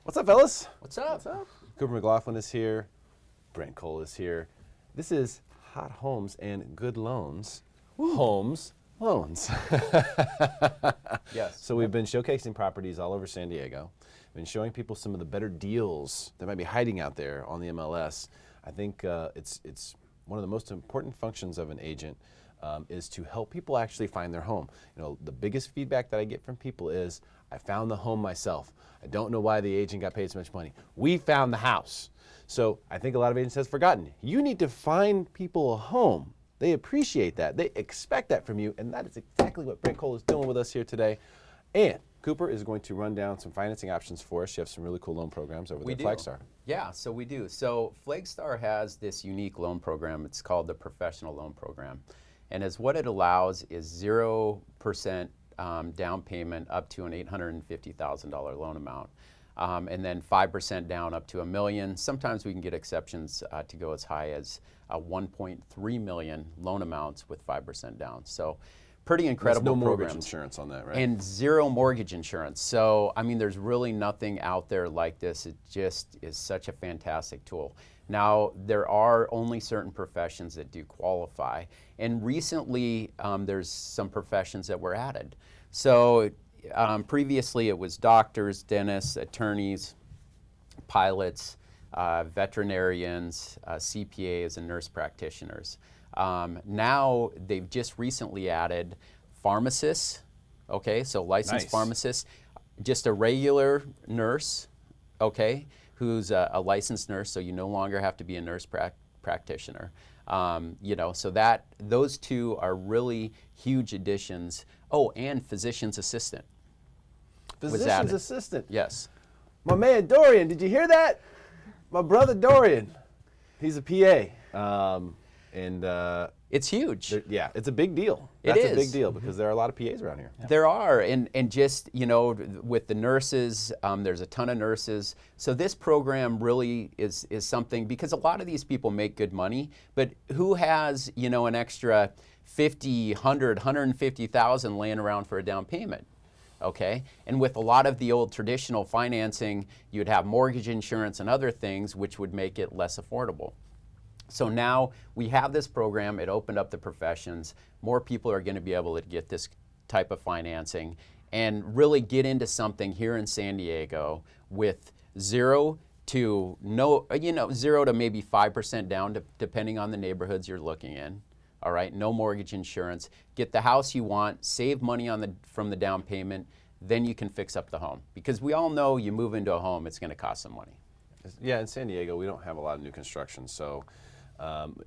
What's up, fellas? What's up? What's up? Cooper McLaughlin is here. Brent Cole is here. This is Hot Homes and Good Loans. Homes Loans. Yes. So we've been showcasing properties all over San Diego. Been showing people some of the better deals that might be hiding out there on the MLS. I think it's one of the most important functions of an agent is to help people actually find their home. You know, the biggest feedback that I get from people is, I found the home myself. I don't know why the agent got paid so much money. We found the house. So I think a lot of agents have forgotten. You need to find people a home. They appreciate that. They expect that from you, and that is exactly what Brent Cole is doing with us here today. And Cooper is going to run down some financing options for us. You have some really cool loan programs over there at Flagstar. Yeah, so we do. So Flagstar has this unique loan program. It's called the Professional Loan Program. And as what it allows is 0% down payment up to an $850,000 loan amount. And then 5% down up to $1 million. Sometimes we can get exceptions to go as high as 1.3 million loan amounts with 5% down. So pretty incredible There's no mortgage programs. insurance on that, right? And zero mortgage insurance. So, I mean, there's really nothing out there like this. It just is such a fantastic tool. Now, there are only certain professions that do qualify. And recently, there's some professions that were added. So, previously it was doctors, dentists, attorneys, pilots, veterinarians, CPAs, and nurse practitioners. Now they've just recently added pharmacists, okay, so licensed pharmacists, just a regular nurse, okay, who's a licensed nurse, so you no longer have to be a nurse practitioner. You know, so those two are really huge additions. Oh, and physician's assistant. Physician's assistant. Yes. My man Dorian, did you hear that? My brother Dorian, he's a PA. It's huge. Yeah, it's a big deal. It That's is. a big deal because there are a lot of PAs around here. There are, and just, you know, with the nurses, there's a ton of nurses. So this program really is something, because a lot of these people make good money, but who has, you know, an extra 50, 100, 150,000 laying around for a down payment? Okay, and with a lot of the old traditional financing, you'd have mortgage insurance and other things which would make it less affordable. So now we have this program. It opened up the professions. More people are going to be able to get this type of financing and really get into something here in San Diego with 0 to no, you know, 0 to maybe 5% down, depending on the neighborhoods you're looking in. All right, no mortgage insurance. Get the house you want, save money from the down payment, then you can fix up the home. Because we all know you move into a home, it's going to cost some money. Yeah, in San Diego, we don't have a lot of new construction, so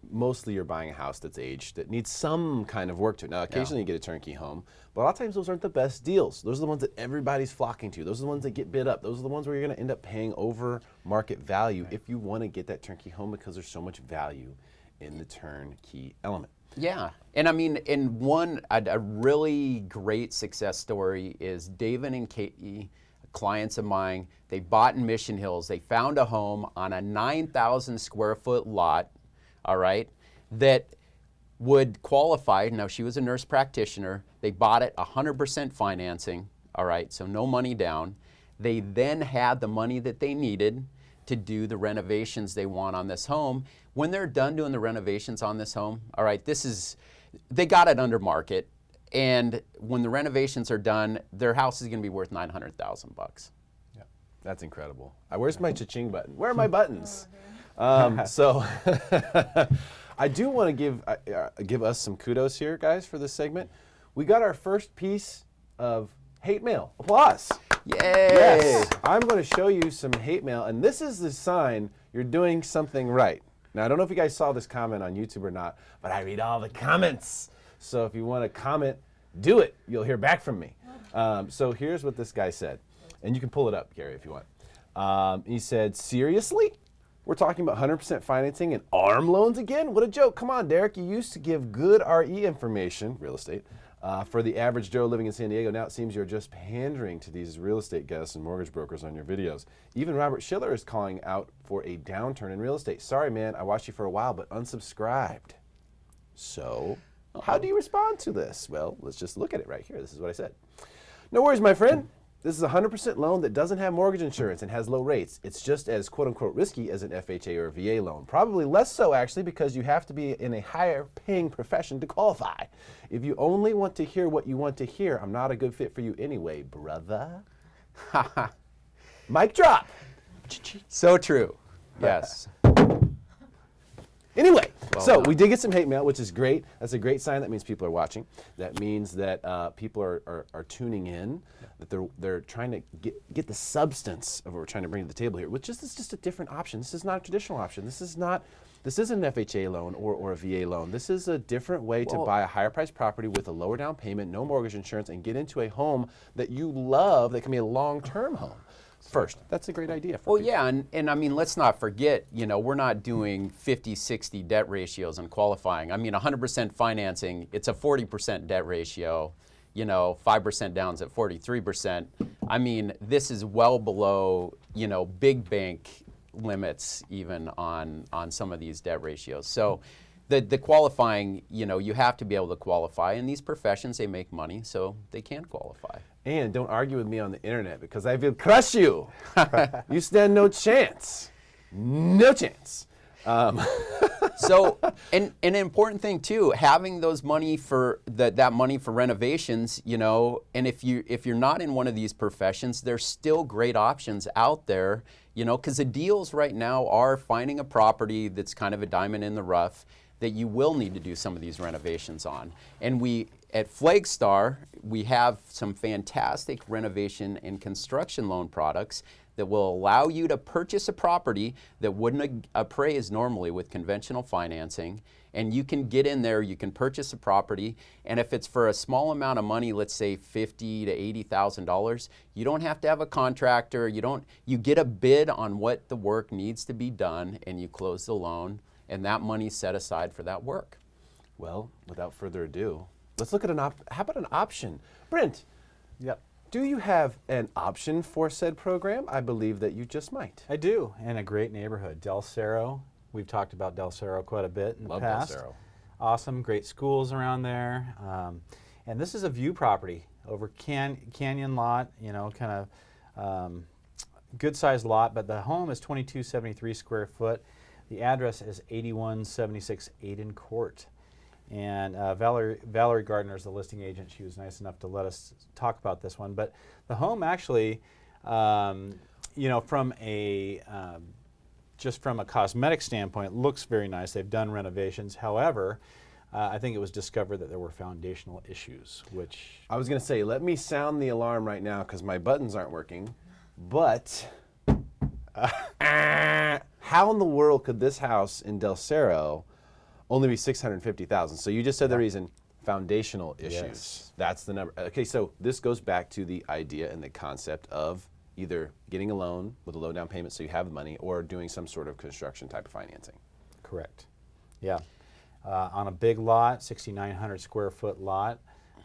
mostly you're buying a house that's aged, that needs some kind of work to it. Now, occasionally you get a turnkey home, but a lot of times those aren't the best deals. Those are the ones that everybody's flocking to. Those are the ones that get bid up. Those are the ones where you're going to end up paying over market value if you want to get that turnkey home, because there's so much value in the turnkey element. Yeah, and I mean, a really great success story is David and Katie, clients of mine. They bought in Mission Hills. They found a home on a 9,000 square foot lot, all right, that would qualify. Now, she was a nurse practitioner. They bought it 100% financing, all right, so no money down. They then had the money that they needed to do the renovations they want on this home. When they're done doing the renovations on this home, all right, they got it under market, and when the renovations are done, their house is gonna be worth $900,000. Yeah, that's incredible. Where's my cha-ching button? Where are my buttons? So I do want to give us some kudos here, guys, for this segment. We got our first piece of hate mail. Applause. Yay! Yes, I'm going to show you some hate mail, and this is the sign you're doing something right. Now, I don't know if you guys saw this comment on YouTube or not, but I read all the comments. So if you want to comment, do it. You'll hear back from me. So here's what this guy said, and you can pull it up, Gary, if you want. He said, seriously? We're talking about 100% financing and ARM loans again? What a joke. Come on, Derek. You used to give good RE information, real estate, for the average Joe living in San Diego. Now it seems you're just pandering to these real estate guests and mortgage brokers on your videos. Even Robert Schiller is calling out for a downturn in real estate. Sorry, man, I watched you for a while, but unsubscribed. So, how do you respond to this? Well, let's just look at it right here. This is what I said. No worries, my friend. This is a 100% loan that doesn't have mortgage insurance and has low rates. It's just as quote-unquote risky as an FHA or a VA loan. Probably less so, actually, because you have to be in a higher-paying profession to qualify. If you only want to hear what you want to hear, I'm not a good fit for you anyway, brother. Mic drop. So true. Yes. Anyway, Well so done. we did get some hate mail, which is great. That's a great sign. That means people are watching. That means that people are tuning in, that they're trying to get the substance of what we're trying to bring to the table here, which is just a different option. This is not a traditional option. This isn't an FHA loan or a VA loan. This is a different way to buy a higher priced property with a lower down payment, no mortgage insurance, and get into a home that you love that can be a long-term home. First, that's a great idea. For people. Yeah, and I mean, let's not forget, we're not doing 50, 60 debt ratios and qualifying. I mean, 100% financing, it's a 40% debt ratio, 5% down's at 43%. I mean, this is well below, big bank limits even on some of these debt ratios. So the qualifying, you have to be able to qualify. In these professions, they make money, so they can qualify. And don't argue with me on the internet because I will crush you. You stand no chance. No chance. So, and an important thing too, having those money for that money for renovations, and if you're not in one of these professions, there's still great options out there, because the deals right now are finding a property that's kind of a diamond in the rough that you will need to do some of these renovations on. And we, at Flagstar, we have some fantastic renovation and construction loan products that will allow you to purchase a property that wouldn't appraise normally with conventional financing. And you can get in there, you can purchase a property, and if it's for a small amount of money, let's say $50,000 to $80,000, you don't have to have a contractor, you get a bid on what the work needs to be done, and you close the loan, and that money's set aside for that work. Well, without further ado, let's look at how about an option? Brent, Yep. do you have an option for said program? I believe that you just might. I do, in a great neighborhood, Del Cerro. We've talked about Del Cerro quite a bit in the Love past. Del Cerro. Awesome, great schools around there. And this is a view property over canyon lot, kind of good sized lot, but the home is 2273 square foot. The address is 8176 Aiden Court. And Valerie Gardner is the listing agent. She was nice enough to let us talk about this one. But the home actually, from a just from a cosmetic standpoint, looks very nice. They've done renovations. However, I think it was discovered that there were foundational issues, which I was going to say, let me sound the alarm right now because my buttons aren't working. But how in the world could this house in Del Cerro only be $650,000? So you just said the reason, foundational issues. Yes. That's the number. Okay, so this goes back to the idea and the concept of either getting a loan with a low down payment so you have the money, or doing some sort of construction type of financing. correct. Yeah. On a big lot, 6,900 square foot lot.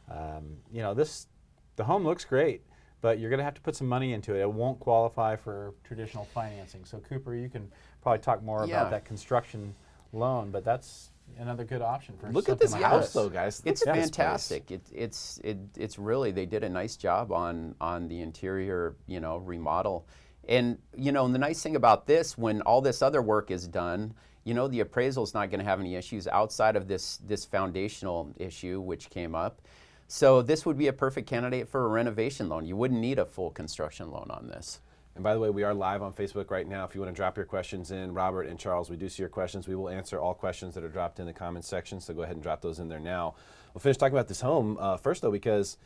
The home looks great, but you're going to have to put some money into it. It won't qualify for traditional financing. So Cooper, you can probably talk more about that construction loan, but that's another good option for Look at something this like house, though, guys. It's Look at this fantastic. It's really, they did a nice job on the interior, remodel. And the nice thing about this, when all this other work is done, the appraisal is not going to have any issues outside of this foundational issue which came up. So this would be a perfect candidate for a renovation loan. You wouldn't need a full construction loan on this. And by the way, we are live on Facebook right now. If you want to drop your questions in, Robert and Charles, we do see your questions. We will answer all questions that are dropped in the comments section, so go ahead and drop those in there now. We'll finish talking about this home first, though, because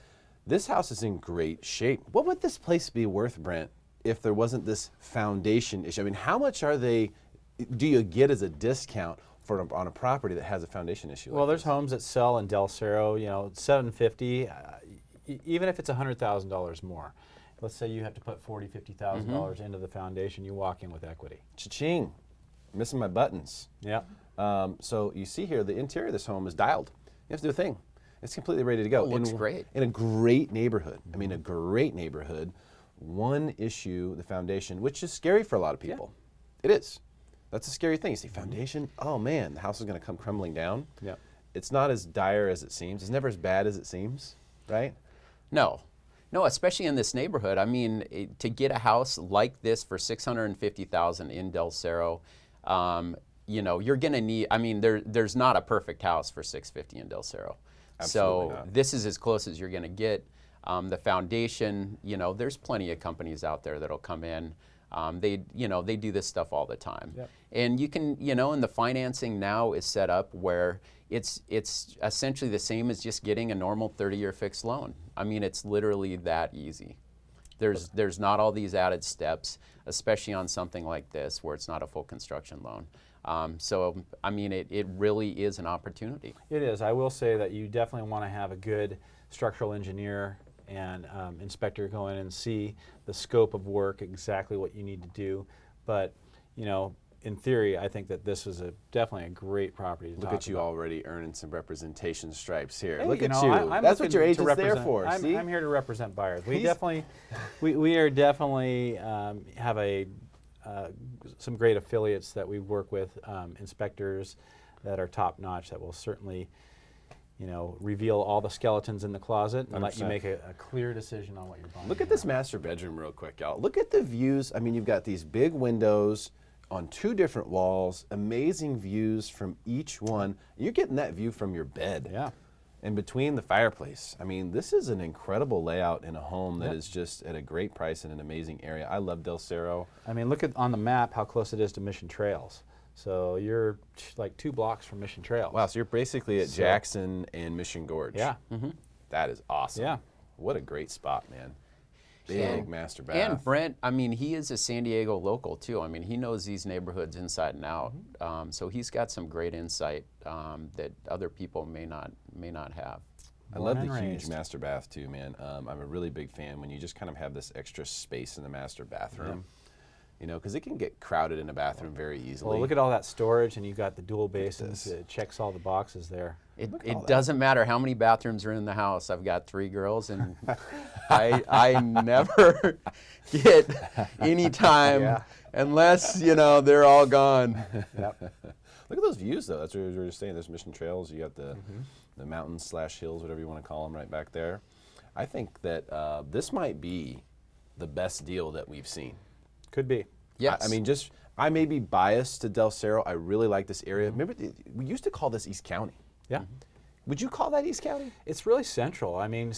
this house is in great shape. What would this place be worth, Brent, if there wasn't this foundation issue? I mean, how much do you get as a discount on a property that has a foundation issue? Well, there's homes that sell in Del Cerro, $750, even if it's $100,000 more. Let's say you have to put $40,000, $50,000 into the foundation, you walk in with equity. Cha-ching. Missing my buttons. Yeah. So you see here, the interior of this home is dialed. You have to do a thing. It's completely ready to go. It looks great. In a great neighborhood. I mean, a great neighborhood. One issue, the foundation, which is scary for a lot of people. Yeah. It is. That's a scary thing. You see foundation, oh man, the house is going to come crumbling down. Yeah. It's not as dire as it seems. It's never as bad as it seems, right? No, No, especially in this neighborhood. I mean, to get a house like this for $650,000 in Del Cerro, you know, you're gonna need. I mean, there's not a perfect house for $650 in Del Cerro. Absolutely So not. this is as close as you're gonna get. The foundation, you know, there's plenty of companies out there that'll come in. They do this stuff all the time. Yep. And you can, you know, and the financing now is set up where it's essentially the same as just getting a normal 30-year fixed loan. I mean, it's literally that easy. There's not all these added steps, especially on something like this where it's not a full construction loan. So, I mean, it really is an opportunity. It is. I will say that you definitely want to have a good structural engineer and inspector go in and see the scope of work, exactly what you need to do. But, you know, in theory, I think that this is definitely a great property to Look talk at you about. already earning some representation stripes here. Hey, Look at know, you. I'm That's what looking your to agent's there represent- for. I'm, see? I'm here to represent buyers. We He's- definitely, we are definitely have some great affiliates that we work with, inspectors that are top notch that will certainly, you know, reveal all the skeletons in the closet and let you 100%. make a clear decision on what you're buying. Look at this master bedroom real quick, y'all. Look at the views. I mean, you've got these big windows on 2 different walls, amazing views from each one. You're getting that view from your bed. Yeah. In between the fireplace. I mean, this is an incredible layout in a home that Yep. is just at a great price in an amazing area. I love Del Cerro. I mean, look at on the map how close it is to Mission Trails. So you're like 2 blocks from Mission Trails. Wow, so you're basically at So- Jackson and Mission Gorge. Yeah. That is awesome. Yeah. What a great spot, man. Big master bath. And Brent, I mean, he is a San Diego local too. I mean, he knows these neighborhoods inside and out. So he's got some great insight that other people may not have. I love Born the and huge raised. master bath too, man. I'm a really big fan when you just kind of have this extra space in the master bathroom. You know, because it can get crowded in a bathroom very easily. Well, look at all that storage, and you've got the dual basins. this. It checks all the boxes there. It Look at all that. doesn't matter how many bathrooms are in the house. I've got 3 girls, and I never get any time Yeah. unless, you know, they're all gone. Yep. Look at those views, though. That's what we were just saying. There's Mission Trails. You got the mountains / hills, whatever you want to call them, right back there. I think that this might be the best deal that we've seen. Could be. Yes. I mean, I may be biased to Del Cerro. I really like this area. Remember, we used to call this East County. Yeah. Would you call that East County? It's really central. I mean,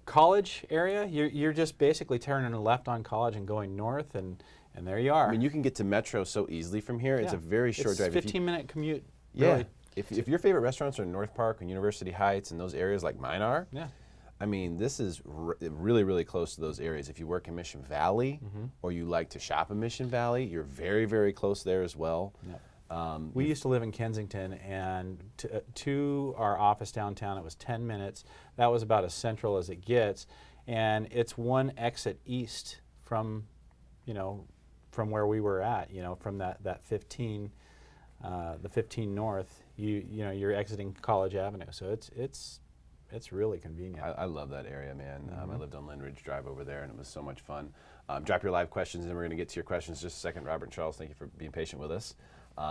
college area, you're just basically turning left on College and going north, and there you are. I mean, you can get to Metro so easily from here. It's a very short It's drive. 15-minute commute. Yeah. Really. If your favorite restaurants are in North Park and University Heights and those areas like mine are, Yeah. I mean, this is really, really close to those areas. If you work in Mission Valley or you like to shop in Mission Valley, you're very, very close there as well. Yeah. We used to live in Kensington, and to our office downtown, it was 10 minutes. That was about as central as it gets, and it's one exit east from, you know, from where we were at. You know, from that 15, the 15 north. You know, you're exiting College Avenue, so it's really convenient. I love that area, man. I lived on Lynn Ridge Drive over there, and it was so much fun. Drop your live questions, and we're going to get to your questions in just a second. Robert and Charles, thank you for being patient with us.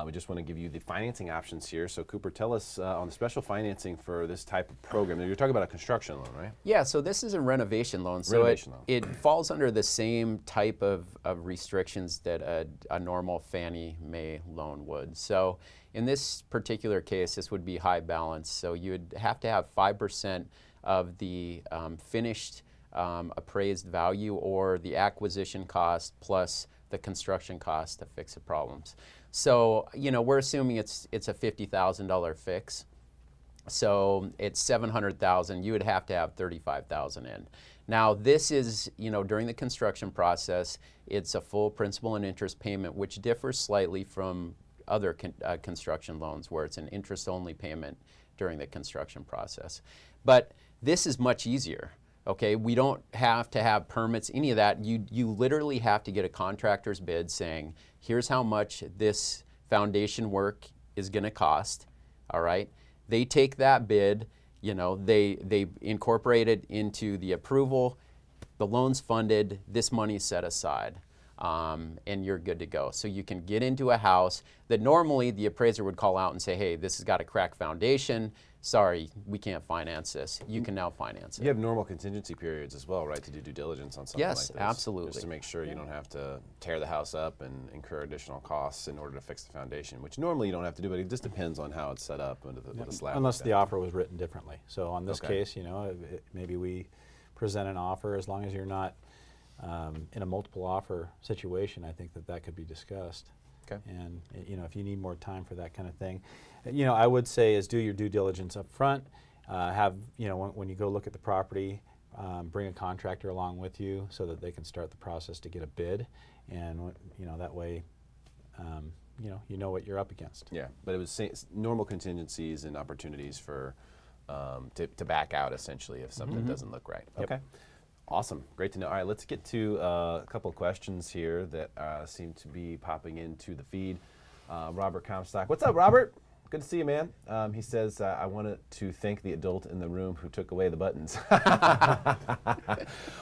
We just want to give you the financing options here. So, Cooper, tell us on the special financing for this type of program. You're talking about a construction loan, right? Yeah, so this is a renovation loan. So Renovation loan. it falls under the same type of restrictions that a normal Fannie Mae loan would. So in this particular case, this would be high balance. So you would have to have 5% of the finished appraised value or the acquisition cost plus the construction cost to fix the problems. So, you know, we're assuming it's a $50,000 fix. So it's $700,000. You would have to have $35,000 in. Now this is, you know, during the construction process, it's a full principal and interest payment, which differs slightly from other construction loans where it's an interest-only payment during the construction process. But this is much easier. Okay, we don't have to have permits, any of that. You literally have to get a contractor's bid saying, here's how much this foundation work is going to cost. All right, they take that bid, you know, they incorporate it into the approval. The loan's funded. This money's set aside. and you're good to go. So you can get into a house that normally the appraiser would call out and say, hey, this has got a cracked foundation. Sorry, we can't finance this. You can now finance it. You have normal contingency periods as well, right, to do due diligence on something like Yes, this? absolutely. Just to make sure you don't have to tear the house up and incur additional costs in order to fix the foundation, which normally you don't have to do, but it just depends on how it's set up with the slab. Unless the offer was written differently. So on this Okay. case, maybe we present an offer, as long as you're not in a multiple offer situation, I think that could be discussed. Okay. And if you need more time for that kind of thing, I would say is do your due diligence up front. Have when you go look at the property, bring a contractor along with you so that they can start the process to get a bid, and that way, you know what you're up against. Yeah, but it was normal contingencies and opportunities for to back out essentially if something doesn't look right. Yep. Okay. Awesome. Great to know. All right, let's get to a couple of questions here that seem to be popping into the feed. Robert Comstock. What's up, Robert? Good to see you, man. He says, I wanted to thank the adult in the room who took away the buttons.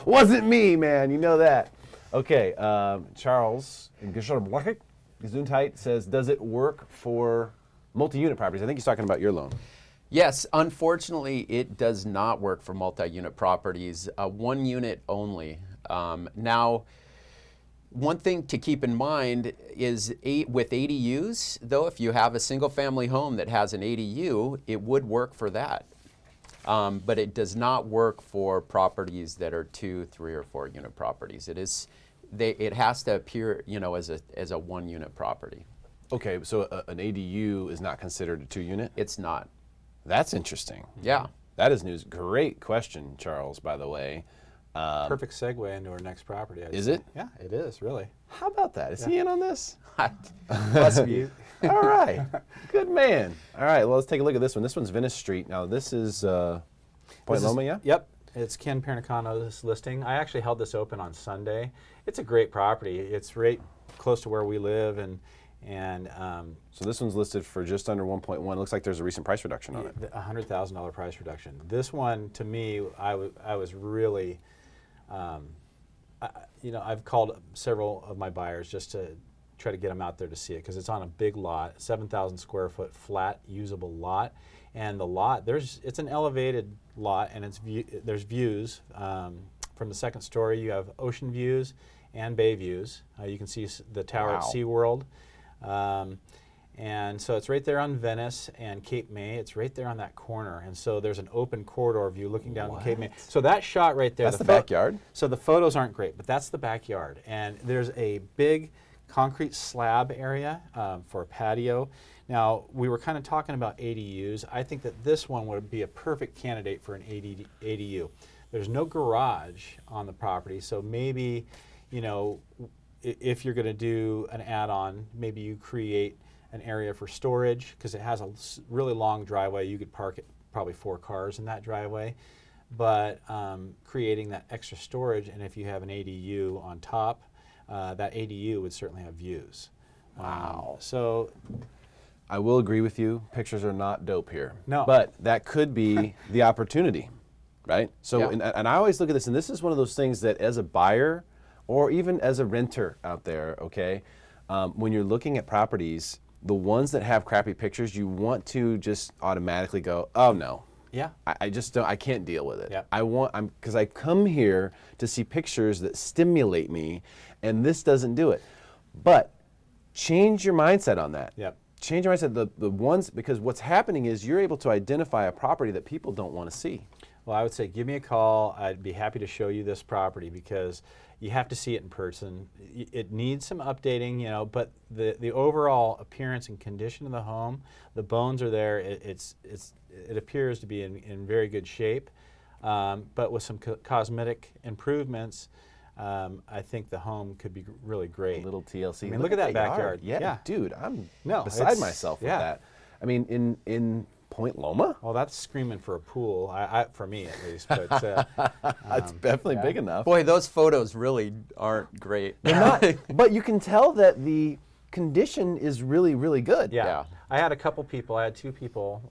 Wasn't me, man. You know that. Okay. Charles in Gesundheit says, does it work for multi-unit properties? I think he's talking about your loan. Yes, unfortunately, it does not work for multi-unit properties, one unit only. Now, one thing to keep in mind is with ADUs, though, if you have a single-family home that has an ADU, it would work for that. But it does not work for properties that are 2, 3, or 4 unit properties. It has to appear, as a one-unit property. Okay, so an ADU is not considered a 2-unit? It's not. That's interesting. Yeah. That is news. Great question, Charles, by the way. Perfect segue into our next property. Is it? Yeah, it is, really. How about that? Is he in on this? Must be. All right. Good man. All right, well, let's take a look at this one. This one's Venice Street. Now, this is Point Loma, yeah? Yep. It's Ken Pernicano's listing. I actually held this open on Sunday. It's a great property. It's right close to where we live, and so this one's listed for just under 1.1. It looks like there's a recent price reduction on it. a $100,000 price reduction. This one, to me, I was really, I've called several of my buyers just to try to get them out there to see it, because it's on a big lot, 7,000 square foot flat usable lot, and the lot it's an elevated lot, and there's views from the second story. You have ocean views and bay views. You can see the tower at SeaWorld. And so it's right there on Venice and Cape May. It's right there on that corner. And so there's an open corridor view looking down to Cape May. So that shot right there. That's the backyard? So the photos aren't great, but that's the backyard. And there's a big concrete slab area for a patio. Now, we were kind of talking about ADUs. I think that this one would be a perfect candidate for an ADU. There's no garage on the property, so maybe, if you're going to do an add-on, maybe you create an area for storage, because it has a really long driveway. You could park probably 4 cars in that driveway, but creating that extra storage, and if you have an ADU on top, that ADU would certainly have views. Wow. So I will agree with you. Pictures are not dope here. No. But that could be the opportunity, right? So, Yeah. and I always look at this, and this is one of those things that as a buyer, or even as a renter out there, okay, when you're looking at properties, the ones that have crappy pictures, you want to just automatically go, oh no. yeah, I just don't, I can't deal with it. Yeah. Because I come here to see pictures that stimulate me, and this doesn't do it. But change your mindset on that. Yep. Change your mindset. The ones, because what's happening is you're able to identify a property that people don't want to see. Well, I would say give me a call. I'd be happy to show you this property, because you have to see it in person. It needs some updating, but the overall appearance and condition of the home, the bones are there. It appears to be in very good shape, but with some cosmetic improvements, I think the home could be really great. A little TLC. I mean, look at that backyard. Yeah, dude, I'm No, beside it's- myself with yeah. that. I mean, in Point Loma, Well, that's screaming for a pool, for me at least. But it's definitely big enough. Boy, those photos really aren't great. They're not, but you can tell that the condition is really, really good. yeah. I had a couple people. I had 2 people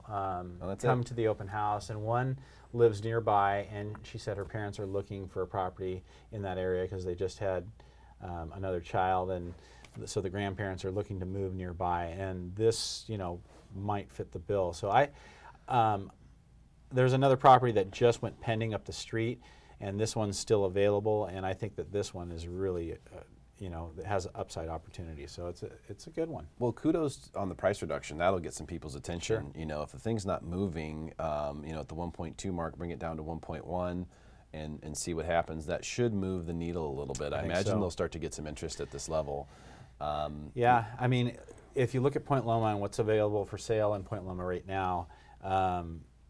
that's come it. to the open house, and one lives nearby, and she said her parents are looking for a property in that area because they just had another child, and so the grandparents are looking to move nearby, and this, might fit the bill. So there's another property that just went pending up the street, and this one's still available, and I think that this one is really, that has upside opportunity. So it's a good one. Well, kudos on the price reduction. That'll get some people's attention. Sure. If the thing's not moving, at the 1.2 mark, bring it down to 1.1 and see what happens. That should move the needle a little bit. I imagine so. they'll start to get some interest at this level. Yeah, I mean, if you look at Point Loma and what's available for sale in Point Loma right now,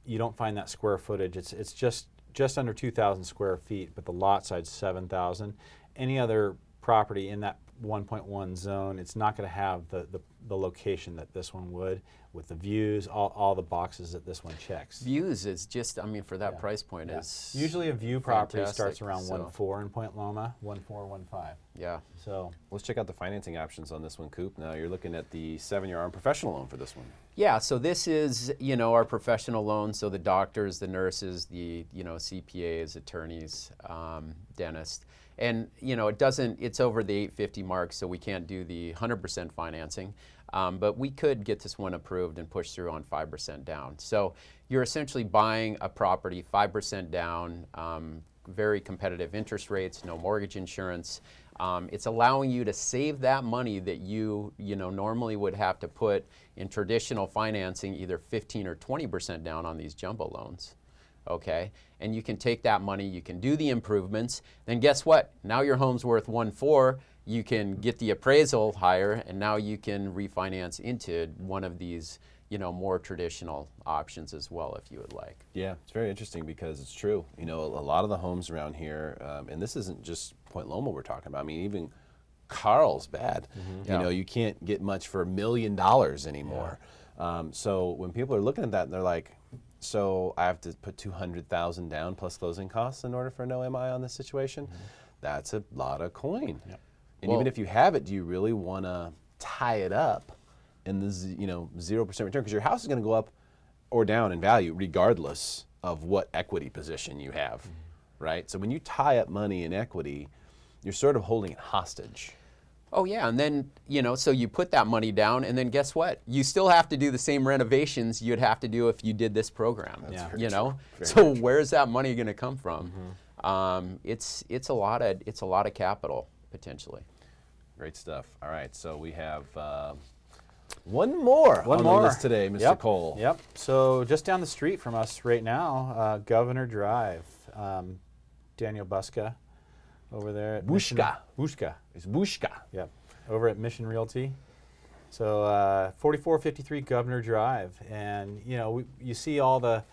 you don't find that square footage. It's just under 2,000 square feet, but the lot size 7,000. Any other property in that 1.1 zone, it's not going to have the location that this one would, with the views, all the boxes that this one checks. Views is just, for that price point is usually a view property starts fantastic, around so. 1.4 in Point Loma, 1.4, 1.5. Yeah. So Let's check out the financing options on this one, Coop. Now you're looking at the 7-year ARM professional loan for this one. Yeah, so this is, our professional loan. So the doctors, the nurses, the, CPAs, attorneys, dentists. And, it's over the 850 mark, so we can't do the 100% financing. But we could get this one approved and push through on 5% down. So you're essentially buying a property 5% down, very competitive interest rates, no mortgage insurance. It's allowing you to save that money that you normally would have to put in traditional financing, either 15 or 20% down on these jumbo loans. Okay, and you can take that money, you can do the improvements, then guess what? Now your home's worth 1.4, you can get the appraisal higher, and now you can refinance into one of these, more traditional options as well, if you would like. Yeah, it's very interesting because it's true. A lot of the homes around here, and this isn't just Point Loma we're talking about. I mean, even Carlsbad, you can't get much for $1 million anymore. Yeah. So when people are looking at that, they're like, so I have to put $200,000 down plus closing costs in order for no MI on this situation? That's a lot of coin. Yep. And even if you have it, do you really want to tie it up in the 0% return? Because your house is going to go up or down in value regardless of what equity position you have, right? So when you tie up money in equity, you're sort of holding it hostage. Oh yeah, and then, so you put that money down, and then guess what? You still have to do the same renovations you'd have to do if you did this program. So where's that money going to come from? It's a lot of capital potentially. Great stuff. All right, so we have one more on the list today, Mr. Cole. Yep. So just down the street from us right now, Governor Drive, Daniel Buska. Over there at Bushka. Bushka. It's Bushka. Yep. Over at Mission Realty. So 4453 Governor Drive, and you see all the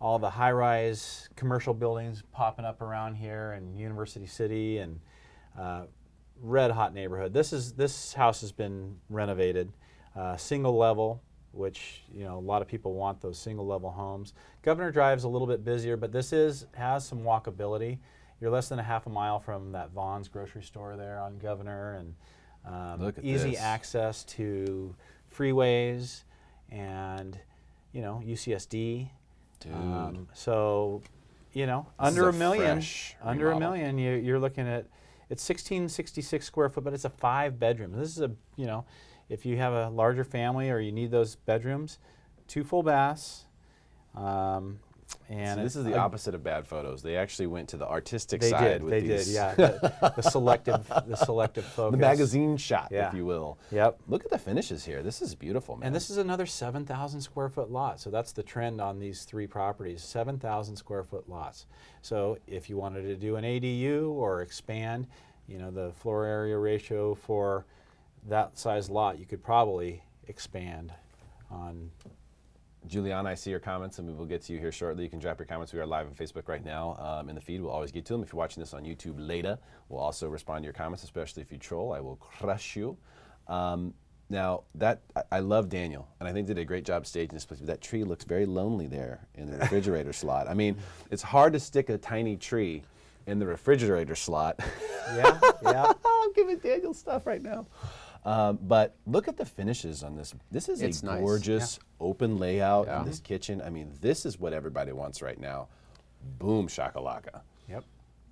high-rise commercial buildings popping up around here, and University City, and red hot neighborhood. This house has been renovated, single level, which a lot of people want those single level homes. Governor Drive's a little bit busier, but this has some walkability. You're less than a half a mile from that Vaughn's grocery store there on Governor, and easy access to freeways and UCSD. Dude. So under $1 million. Under $1 million, you're looking at, it's 1666 square foot, but it's a 5 bedroom. This is if you have a larger family or you need those bedrooms, 2 full baths. And so this is the opposite of bad photos. They actually went to the artistic they side did, with they these. did, yeah. The selective focus. The magazine shot, if you will. Yep. Look at the finishes here. This is beautiful, man. And this is another 7,000 square foot lot. So that's the trend on these 3 properties, 7,000 square foot lots. So if you wanted to do an ADU or expand, the floor area ratio for that size lot, you could probably expand on. Juliana, I see your comments, and we will get to you here shortly. You can drop your comments. We are live on Facebook right now in the feed. We'll always get to them. If you're watching this on YouTube later, we'll also respond to your comments, especially if you troll. I will crush you. Now, I love Daniel, and I think did a great job staging this place. But that tree looks very lonely there in the refrigerator slot. I mean, it's hard to stick a tiny tree in the refrigerator slot. Yeah. I'm giving Daniel stuff right now. But look at the finishes on this. This is It's a nice. gorgeous open layout in this kitchen. I mean, this is what everybody wants right now. Boom shakalaka. Yep.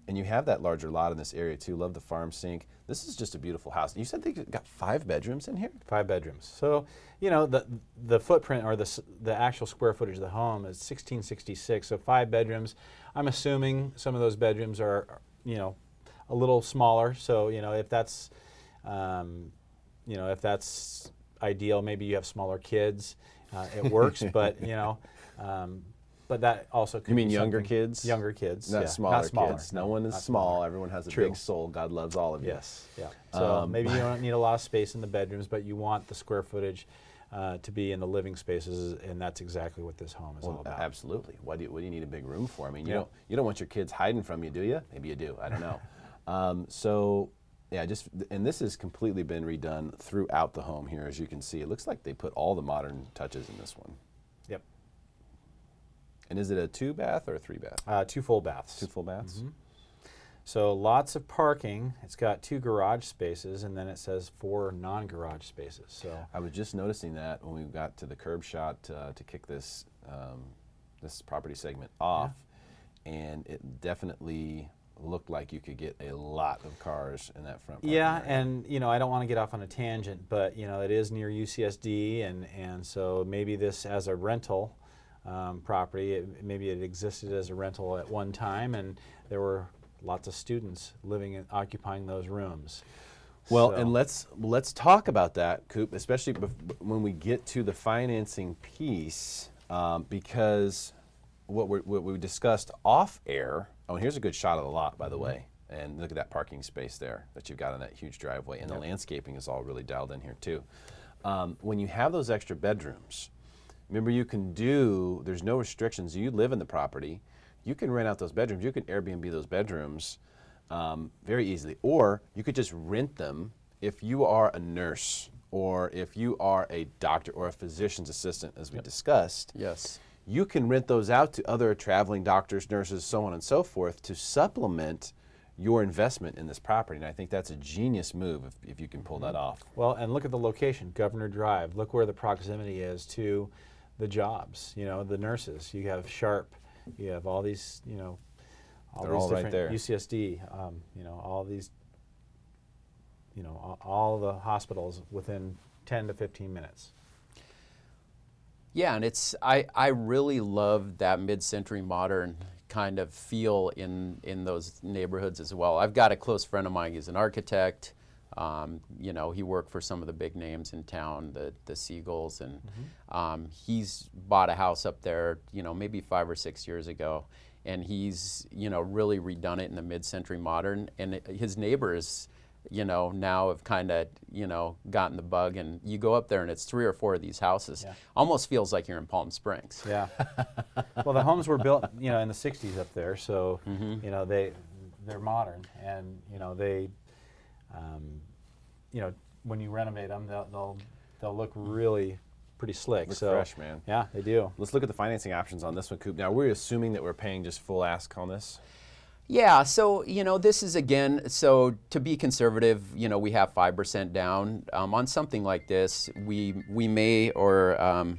And you have that larger lot in this area too. Love the farm sink. This is just a beautiful house. You said they got 5 bedrooms in here? 5 bedrooms. So, you know, the footprint or the actual square footage of the home is 1666. So 5 bedrooms. I'm assuming some of those bedrooms are, you know, a little smaller. So, you know, if that's ideal, maybe you have smaller kids. It works, but you know. But that also could You mean be younger something- kids? Younger kids, Not yeah. smaller Not smaller. kids. No one is not small. smaller. Everyone has a True. big soul. God loves all of you. Yes, yeah. So maybe you don't need a lot of space in the bedrooms, but you want the square footage to be in the living spaces, and that's exactly what this home is all about. Absolutely. What do you need a big room for? I mean, Yeah. you don't want your kids hiding from you, do you? Maybe you do. I don't know. So yeah, and this has completely been redone throughout the home here, as you can see. It looks like they put all the modern touches in this one. Yep. And is it a 2-bath or a 3-bath? 2 full baths. 2 full baths. Mm-hmm. So lots of parking. It's got 2 garage spaces, and then it says 4 non-garage spaces. So I was just noticing that when we got to the curb shot to kick this this property segment off, and it definitely looked like you could get a lot of cars in that front parking yeah, area. and you know, I don't want to get off on a tangent, but you know, it is near UCSD, and so maybe this as a rental property, maybe it existed as a rental at one time, and there were lots of students living and occupying those rooms. Well, So- and let's talk about that, Coop, especially when we get to the financing piece, because what we discussed off air. Oh, and here's a good shot of the lot, by the way. And look at that parking space there that you've got on that huge driveway, and the landscaping is all really dialed in here too. When you have those extra bedrooms, remember there's no restrictions. You live in the property, you can rent out those bedrooms. You can Airbnb those bedrooms very easily, or you could just rent them if you are a nurse or if you are a doctor or a physician's assistant, as we discussed. Yes. You can rent those out to other traveling doctors, nurses, so on and so forth, to supplement your investment in this property. And I think that's a genius move if you can pull that off. Well, and look at the location, Governor Drive. Look where the proximity is to the jobs, you know, the nurses. You have Sharp, you have all these, you know, They're all right different there. UCSD, you know, all these, you know, all the hospitals within 10 to 15 minutes. Yeah, and I really love that mid-century modern kind of feel in those neighborhoods as well. I've got a close friend of mine. He's an architect. You know, he worked for some of the big names in town, the Seagulls, and he's bought a house up there, you know, maybe 5 or 6 years ago, and he's, you know, really redone it in the mid-century modern. And his neighbors, you know, now have kind of, you know, gotten the bug, and you go up there and it's 3 or 4 of these houses. Yeah. Almost feels like you're in Palm Springs. Yeah. Well, the homes were built, you know, in the 60s up there, so, you know, they're modern, and, you know, you know, when you renovate them, they'll look really pretty slick. Look so fresh, man. Yeah, they do. Let's look at the financing options on this one, Coop. Now, we're assuming that we're paying just full ask on this. Yeah, so, you know, this is again, so to be conservative, you know, we have 5% down. On something like this, we may or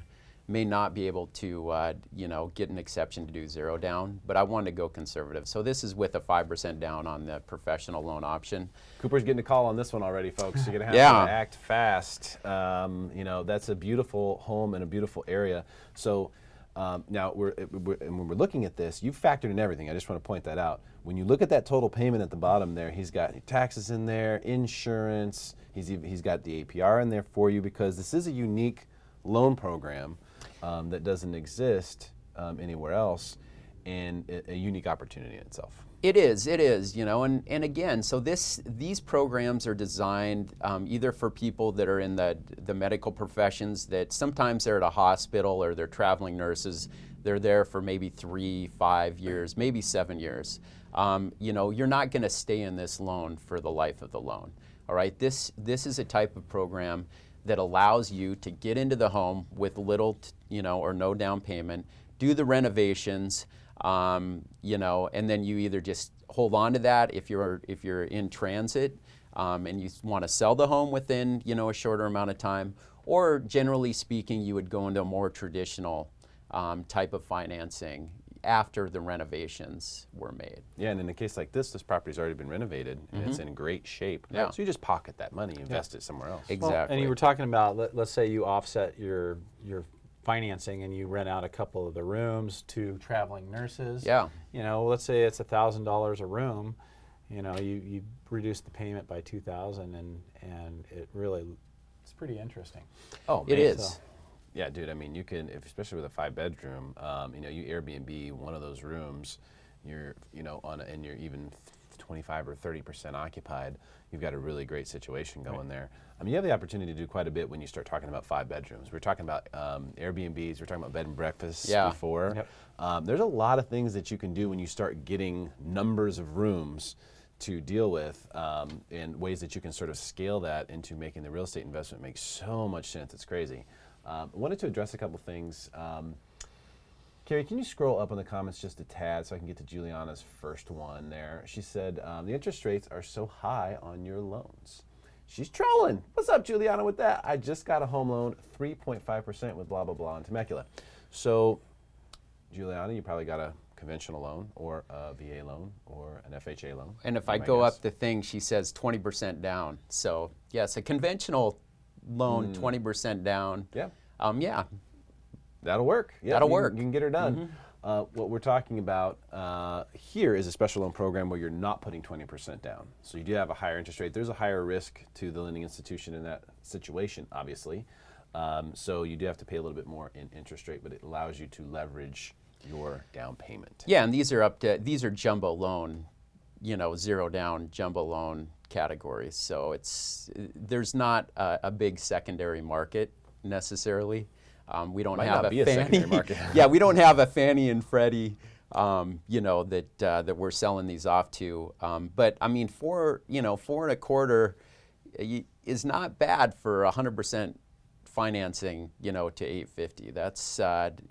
may not be able to, you know, get an exception to do 0 down, but I want to go conservative. So this is with a 5% down on the professional loan option. Cooper's getting a call on this one already, folks. You're going to have Yeah. to act fast. You know, that's a beautiful home in a beautiful area. So now, when we're looking at this, you've factored in everything. I just want to point that out. When you look at that total payment at the bottom there, he's got taxes in there, insurance. He's got the APR in there for you, because this is a unique loan program that doesn't exist anywhere else, and a unique opportunity in itself. It is, you know, and again, so these programs are designed either for people that are in the medical professions, that sometimes they're at a hospital or they're traveling nurses. They're there for maybe 3, 5 years, maybe 7 years. You know, you're not going to stay in this loan for the life of the loan. All right, this is a type of program that allows you to get into the home with little, you know, or no down payment, do the renovations. You know, and then you either just hold on to that if you're in transit and you want to sell the home within, you know, a shorter amount of time, or generally speaking, you would go into a more traditional type of financing, after the renovations were made. Yeah, and in a case like this property's already been renovated and it's in great shape. Yeah. So you just pocket that money, invest it somewhere else. Exactly. Well, and you were talking about, let's say you offset your financing and you rent out a couple of the rooms to traveling nurses. Yeah. You know, let's say it's $1,000 a room. You know, you reduce the payment by $2,000, and it really, it's pretty interesting. Oh, It man. is. So- Yeah, dude. I mean, you can, especially with a 5-bedroom. You know, you Airbnb one of those rooms. You're, you know, and you're even 25 or 30% occupied. You've got a really great situation going there. I mean, you have the opportunity to do quite a bit when you start talking about 5 bedrooms. We're talking about Airbnbs. We're talking about bed and breakfasts before. Yep. There's a lot of things that you can do when you start getting numbers of rooms to deal with, and ways that you can sort of scale that into making the real estate investment make so much sense. It's crazy. I wanted to address a couple things. Carrie, can you scroll up in the comments just a tad so I can get to Juliana's first one there? She said, the interest rates are so high on your loans. She's trolling. What's up, Juliana, with that? I just got a home loan, 3.5% with blah, blah, blah in Temecula. So, Juliana, you probably got a conventional loan or a VA loan or an FHA loan. And if I go up the thing, she says 20% down. So yes, a conventional loan, 20% down. Yeah. Yeah. That'll work. Yeah, That'll you work. You can get her done. What we're talking about here is a special loan program where you're not putting 20% down. So you do have a higher interest rate. There's a higher risk to the lending institution in that situation, obviously. So you do have to pay a little bit more in interest rate, but it allows you to leverage your down payment. Yeah, and these are jumbo loan, you know, 0 down jumbo loan categories. So there's not a big secondary market necessarily. We don't Might have not be a secondary market. Yeah, we don't have a Fannie and Freddie, you know, that we're selling these off to. But I mean, 4.25 is not bad for 100% financing, you know, to 850. That's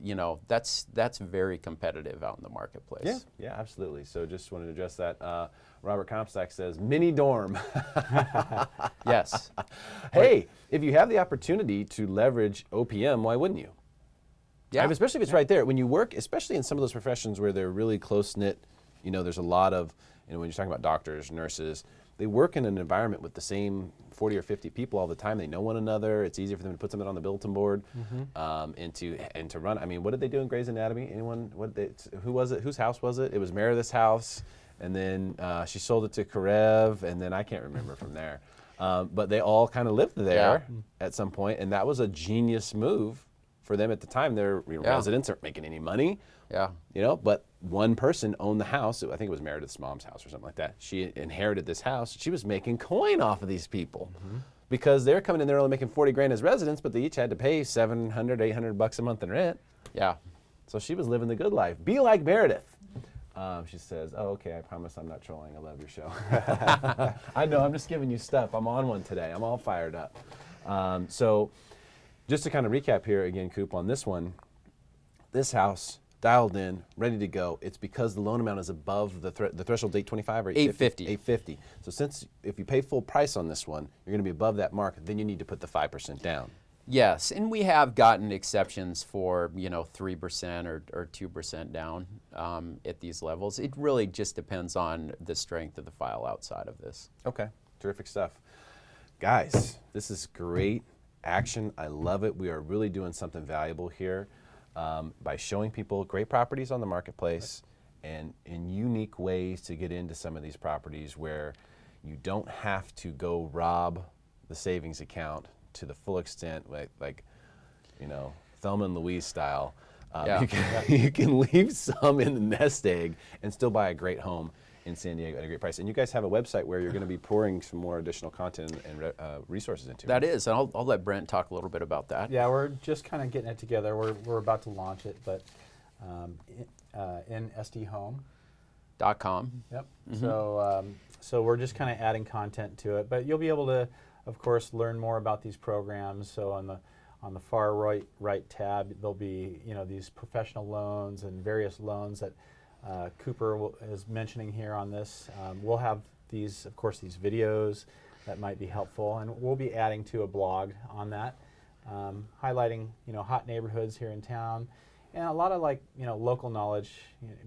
you know, that's very competitive out in the marketplace. Yeah, absolutely. So just wanted to address that. Robert Comstock says, mini dorm. Yes. Hey, if you have the opportunity to leverage OPM, why wouldn't you? Yeah. I mean, especially if it's right there. When you work, especially in some of those professions where they're really close-knit, you know, there's a lot of, you know, when you're talking about doctors, nurses, they work in an environment with the same 40 or 50 people all the time. They know one another. It's easier for them to put something on the bulletin board, and to run. I mean, what did they do in Grey's Anatomy? Anyone? Who was it? Whose house was it? It was Meredith's house, and then she sold it to Karev, and then I can't remember from there. But they all kind of lived there at some point, and that was a genius move for them at the time. Their residents aren't making any money. Yeah. You know, but one person owned the house. I think it was Meredith's mom's house or something like that. She inherited this house. She was making coin off of these people because they're coming in there only making 40 grand as residents, but they each had to pay $700, $800 a month in rent. Yeah. So she was living the good life. Be like Meredith. She says, oh, okay, I promise I'm not trolling. I love your show. I know, I'm just giving you stuff. I'm on one today. I'm all fired up. So just to kind of recap here again, Coop, on this one, this house, dialed in, ready to go. It's because the loan amount is above the threshold, 825 or 850. 850. So since if you pay full price on this one, you're going to be above that mark, then you need to put the 5% down. Yes, and we have gotten exceptions for, you know, 3% or 2% down at these levels. It really just depends on the strength of the file outside of this. Okay, terrific stuff. Guys, this is great action. I love it. We are really doing something valuable here by showing people great properties on the marketplace and in unique ways to get into some of these properties where you don't have to go rob the savings account to the full extent, like you know, Thelma and Louise style. You can leave some in the nest egg and still buy a great home in San Diego at a great price. And you guys have a website where you're going to be pouring some more additional content and resources into. That is, and I'll let Brent talk a little bit about that. Yeah, we're just kind of getting it together. We're about to launch it, but in SDHome.com. Yep. So we're just kind of adding content to it, but you'll be able to, of course, learn more about these programs. So on the far right tab, there'll be, you know, these professional loans and various loans that Cooper is mentioning here on this. We'll have these, of course, these videos that might be helpful, and we'll be adding to a blog on that, highlighting, you know, hot neighborhoods here in town, And a lot of local knowledge.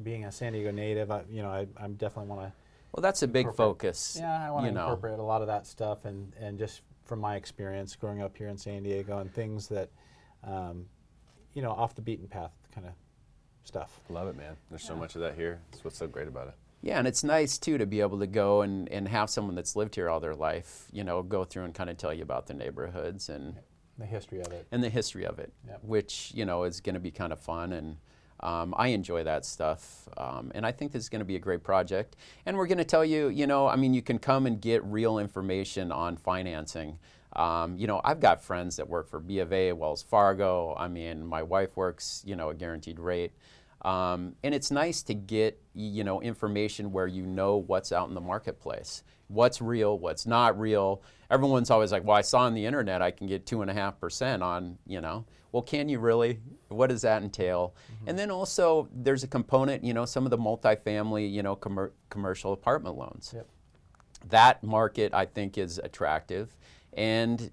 Being a San Diego native, I definitely want to. Well, that's a big focus. Yeah, I want to you know. incorporate a lot of that stuff, and just from my experience growing up here in San Diego and things that, off the beaten path kind of stuff. Love it, man. There's so much of that here. That's what's so great about it. Yeah, and it's nice too to be able to go and have someone that's lived here all their life, go through and kind of tell you about the neighborhoods and The history of it. the history of it, Yep. which is going to be kind of fun, and I enjoy that stuff, and I think this is going to be a great project. And we're going to tell you, you can come and get real information on financing. I've got friends that work for B of A, Wells Fargo. I mean, my wife works, a guaranteed rate. And it's nice to get, information where what's out in the marketplace, what's real, what's not real. Everyone's always like, well, I saw on the internet I can get 2.5% on, well, can you really? What does that entail? Mm-hmm. And then also there's a component, some of the multifamily, commercial apartment loans. Yep. That market I think is attractive, and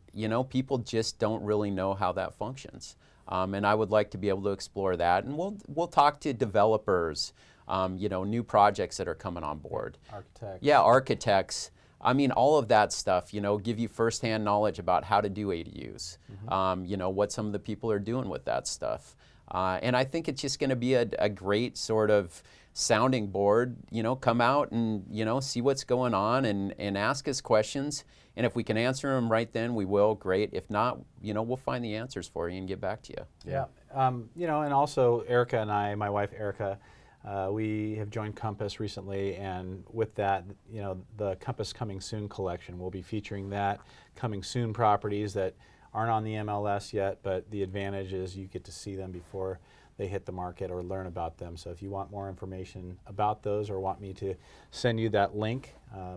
people just don't really know how that functions. And I would like to be able to explore that, and we'll talk to developers, new projects that are coming on board. Architects. Yeah, architects. I mean, all of that stuff. Give you firsthand knowledge about how to do ADUs. Mm-hmm. What some of the people are doing with that stuff. And I think it's just going to be a great sort of sounding board. Come out and see what's going on and ask us questions. And if we can answer them right then, we will. Great. If not, we'll find the answers for you and get back to you. Yeah. And also Erica and I, my wife Erica, we have joined Compass recently, and with that, the Compass Coming Soon collection, we'll be featuring that coming soon properties that aren't on the MLS yet, but the advantage is you get to see them before they hit the market or learn about them. So if you want more information about those or want me to send you that link,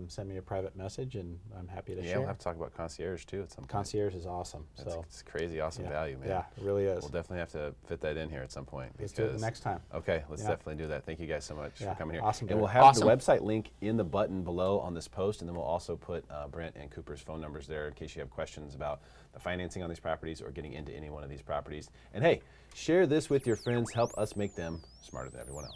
send me a private message, and I'm happy to share. Yeah, we'll have to talk about concierge too at some point. Concierge is awesome. It's crazy awesome value, man. Yeah, it really is. We'll definitely have to fit that in here at some point. Let's do it next time. Okay, let's definitely do that. Thank you guys so much for coming here. Awesome. And we'll have the website link in the button below on this post, and then we'll also put Brent and Cooper's phone numbers there in case you have questions about the financing on these properties or getting into any one of these properties. And hey, share this with your friends. Help us make them smarter than everyone else.